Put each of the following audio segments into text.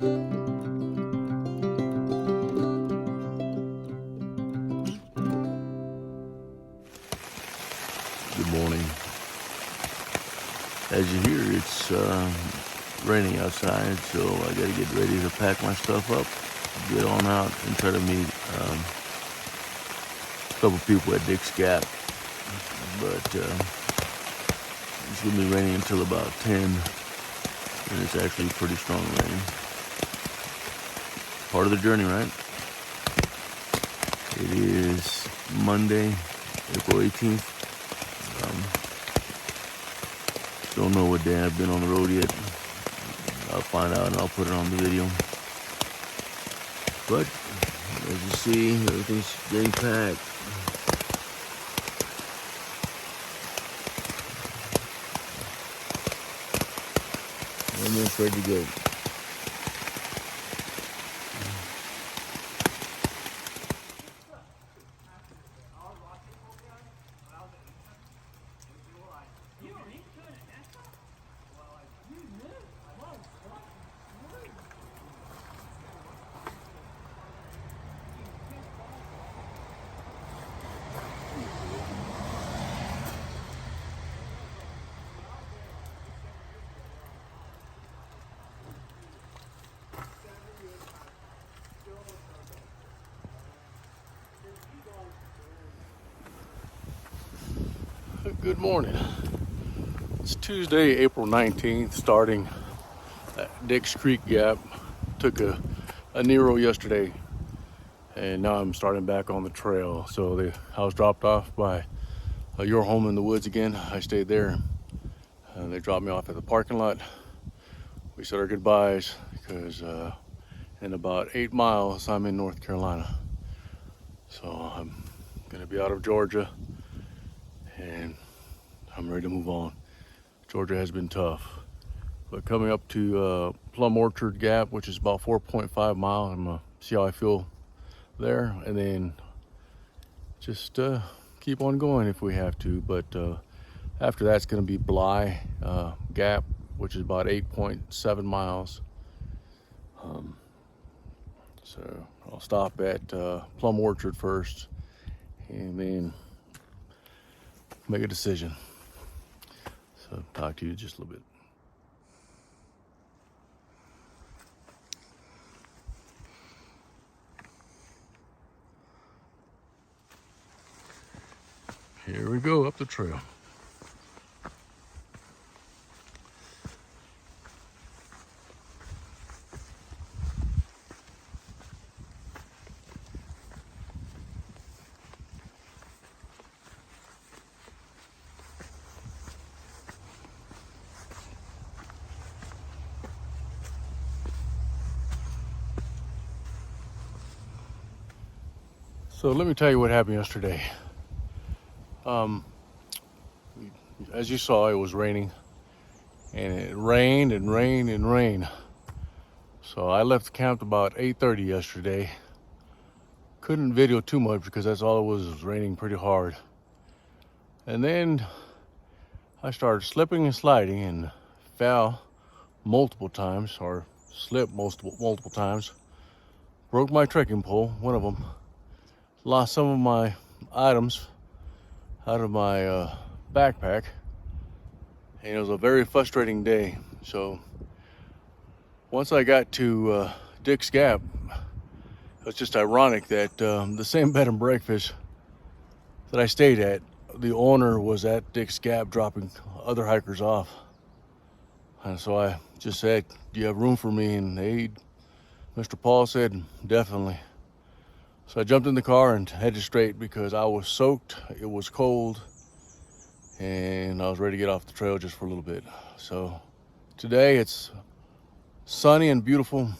Good morning. As you hear, it's raining outside, so I gotta get ready to pack my stuff up, get on out, and try to meet a couple people at Dick's Gap. But it's gonna be raining until about 10, and it's actually pretty strong rain. Part of the journey, right? It is Monday, April 18th. Don't know what day I've been on the road yet. I'll find out and I'll put it on the video. But as you see, everything's getting packed. Almost ready to go. Good morning. It's Tuesday, April 19th, starting at Dick's Creek Gap. Took a Nero yesterday, and now I'm starting back on the trail. So I was dropped off by Your Home in the Woods again. I stayed there. They dropped me off at the parking lot. We said our goodbyes because in about 8 miles, I'm in North Carolina. So I'm gonna be out of Georgia, and I'm ready to move on. Georgia has been tough, but coming up to Plum Orchard Gap, which is about 4.5 miles, I'm gonna see how I feel there, and then just keep on going if we have to. But after that's gonna be Bly Gap, which is about 8.7 miles. So I'll stop at Plum Orchard first, and then make a decision. So talk to you just a little bit. Here we go up the trail. So let me tell you what happened yesterday. As you saw, it was raining, and it rained and rained and rained. So I left the camp about 8:30 yesterday. Couldn't video too much because that's all it was raining pretty hard. And then I started slipping and sliding and fell multiple times, or slipped multiple times. Broke my trekking pole, one of them. Lost some of my items out of my backpack, and it was a very frustrating day. So once I got to Dick's Gap, it was just ironic that the same bed and breakfast that I stayed at, the owner was at Dick's Gap dropping other hikers off. And so I just said, "Do you have room for me?" And Mr. Paul said, "Definitely." So I jumped in the car and headed straight because I was soaked, it was cold, and I was ready to get off the trail just for a little bit. So today it's sunny and beautiful,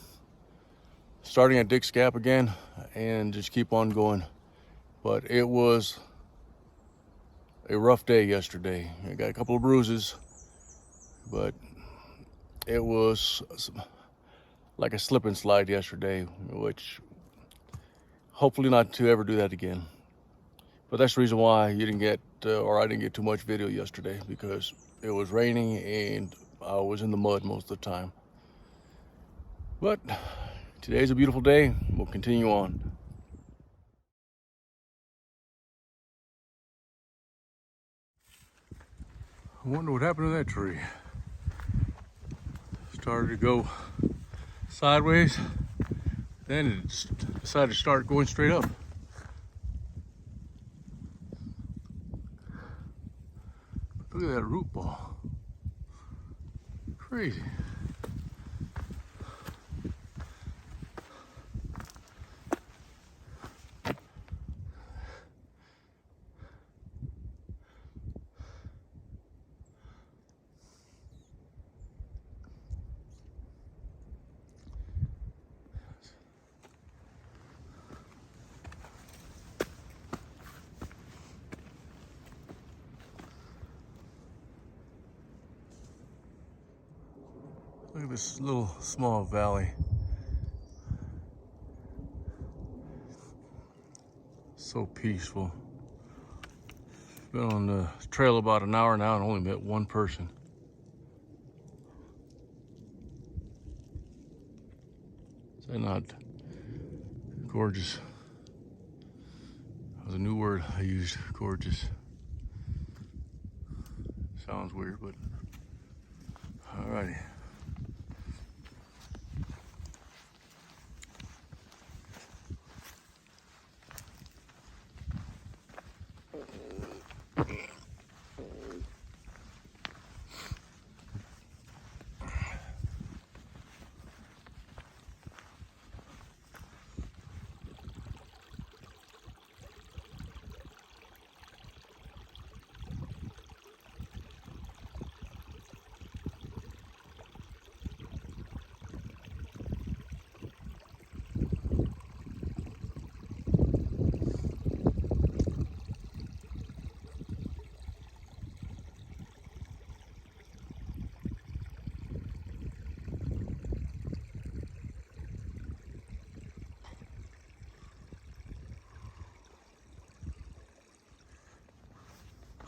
starting at Dick's Gap again, and just keep on going. But it was a rough day yesterday. I got a couple of bruises, but it was like a slip and slide yesterday, which hopefully not to ever do that again. But that's the reason why you didn't get, or I didn't get too much video yesterday, because it was raining and I was in the mud most of the time. But today's a beautiful day. We'll continue on. I wonder what happened to that tree. Started to go sideways, then it decided to start going straight up. Look at that root ball. Crazy. Look at this little small valley. So peaceful. Been on the trail about an hour now and only met one person. Is that not gorgeous? That was a new word I used, gorgeous. Sounds weird, but alrighty.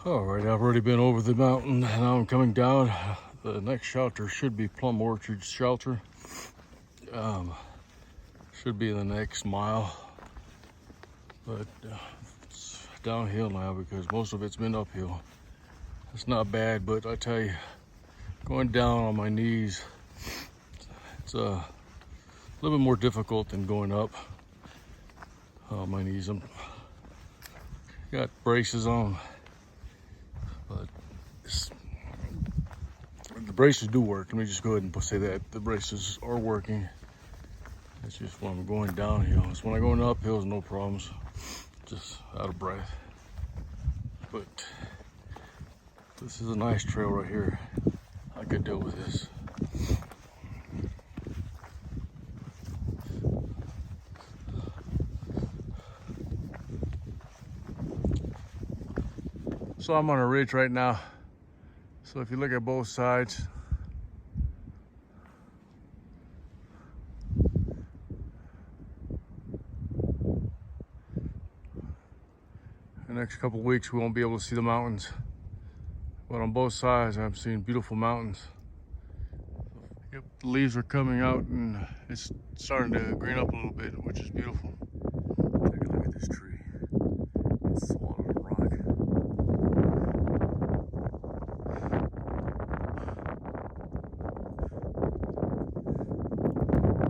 All right, I've already been over the mountain. Now I'm coming down. The next shelter should be Plum Orchard Shelter. Should be the next mile, but it's downhill now because most of it's been uphill. It's not bad, but I tell you, going down on my knees, it's a little bit more difficult than going up on my knees. I'm got braces on. But the braces do work. Let me just go ahead and say that. The braces are working. It's just when I'm going downhill. It's when I go uphill, no problems. Just out of breath. But this is a nice trail right here. I could deal with this. So I'm on a ridge right now. So if you look at both sides, the next couple of weeks we won't be able to see the mountains. But on both sides I'm seeing beautiful mountains. Yep, the leaves are coming out and it's starting to green up a little bit, which is beautiful. Take a look at this tree. It's swallowed a rock.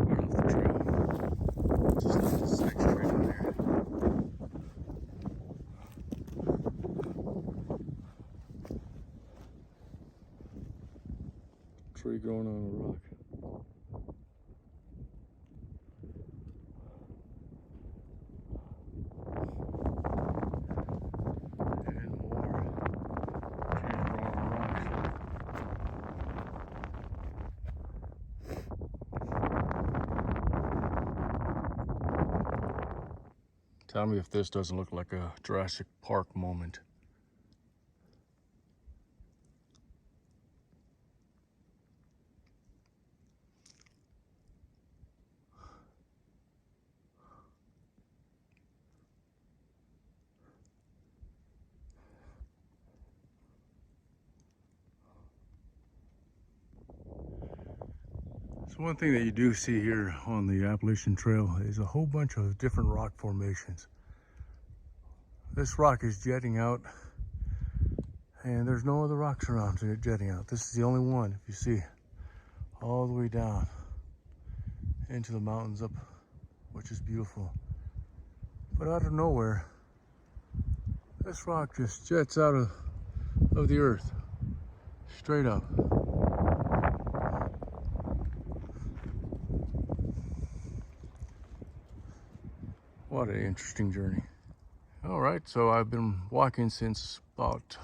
Right off the trail. Just like this next tree down here. Tree growing on a rock. And more trees growing on rocks. Tell me if this doesn't look like a Jurassic Park moment. So one thing that you do see here on the Appalachian Trail is a whole bunch of different rock formations. This rock is jetting out, and there's no other rocks around jetting out. This is the only one, if you see, all the way down into the mountains up, which is beautiful. But out of nowhere, this rock just jets out of the earth, straight up. What an interesting journey. All right, so I've been walking since about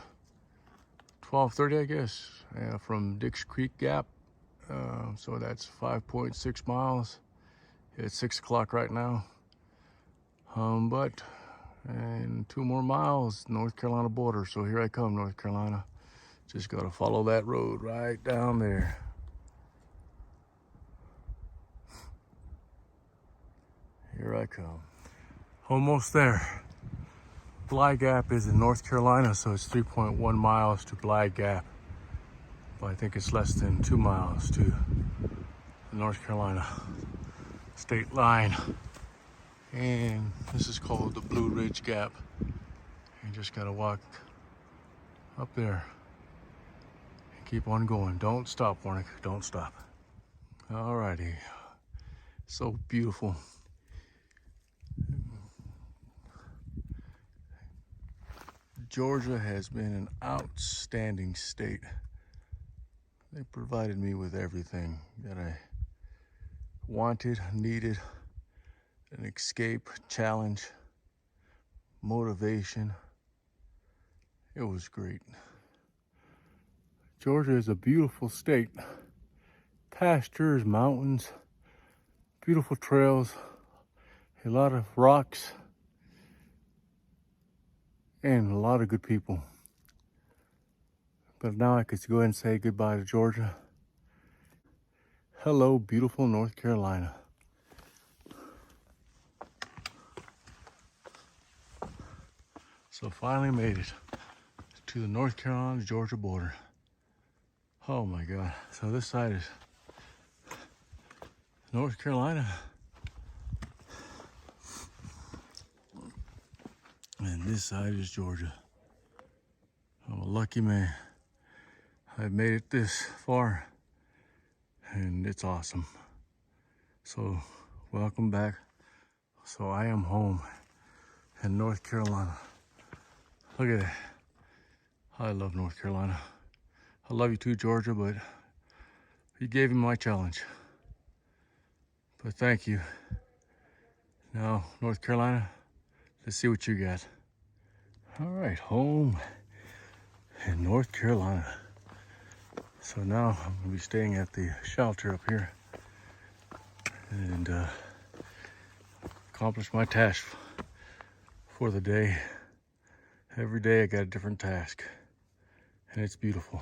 12:30, I guess, from Dix Creek Gap. So that's 5.6 miles. It's 6 o'clock right now. But in 2 more miles, North Carolina border. So here I come, North Carolina. Just gotta follow that road right down there. Here I come. Almost there. Bly Gap is in North Carolina, so it's 3.1 miles to Bly Gap. But I think it's less than 2 miles to the North Carolina state line. And this is called the Blue Ridge Gap. You just gotta walk up there and keep on going. Don't stop, Warnick, don't stop. Alrighty, so beautiful. Georgia has been an outstanding state. They provided me with everything that I wanted, needed, an escape, challenge, motivation. It was great. Georgia is a beautiful state. Pastures, mountains, beautiful trails, a lot of rocks, and a lot of good people. But now I could go ahead and say goodbye to Georgia. Hello, beautiful North Carolina. So finally made it to the North Carolina-Georgia border. Oh my God. So this side is North Carolina. And this side is Georgia. I'm a lucky man. I've made it this far, and it's awesome. So welcome back. So I am home in North Carolina. Look at that. I love North Carolina. I love you too, Georgia, but you gave me my challenge. But thank you. Now, North Carolina, let's see what you got. All right, home in North Carolina. So now I'm gonna be staying at the shelter up here and accomplish my task for the day. Every day I got a different task, and it's beautiful.